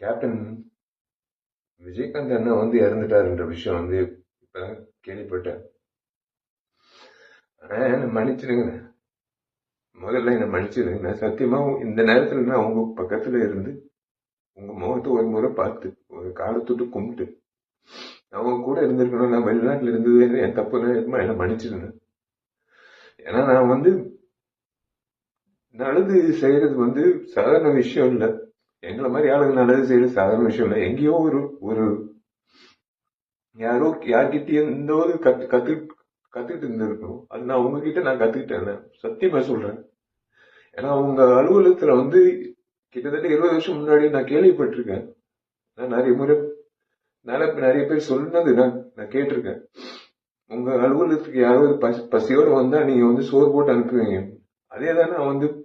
Captain Vijayakanth அண்ணா இறந்துட்டாருன்ற விஷயம் இப்ப கேள்விப்பட்டேன். ஆனா என்ன மன்னிச்சிருங்க, முதல்ல என்ன மன்னிச்சிருங்க. நான் சத்தியமா இந்த நேரத்துல நான் உங்க பக்கத்துல இருந்து உங்க முகத்தை ஒரு முறை பார்த்து ஒரு காலத்தொட்டு கும்பிட்டு அவங்க கூட இருந்திருக்கணும். நான் வெளிநாட்டுல இருந்தது என் தப்புன்னு என்ன மன்னிச்சிருங்க. ஏன்னா நான் நல்லது செய்யறது சாதாரண விஷயம் இல்ல. எங்களை மாதிரி ஆளுங்க நல்லது செய்யறது சாதாரண விஷயம் இல்ல. எங்கேயோ ஒரு ஒரு யாரோ யார்கிட்டயும் இந்த ஒரு கத்துக்கிட்டு இருந்திருக்கணும். அது நான் உங்ககிட்ட நான் கத்துக்கிட்டேன், சத்தியமா சொல்றேன். ஏன்னா உங்க அலுவலகத்துல கிட்டத்தட்ட 20 வருஷம் முன்னாடி நான் கேள்விப்பட்டிருக்கேன். நான் நிறைய பேர் சொன்னது நான் கேட்டிருக்கேன். உங்க அலுவலகத்துக்கு யாராவது பசியோட வந்தா நீங்க சோறு போட்டு அனுப்புவீங்க. அதே தான் நான் நானும்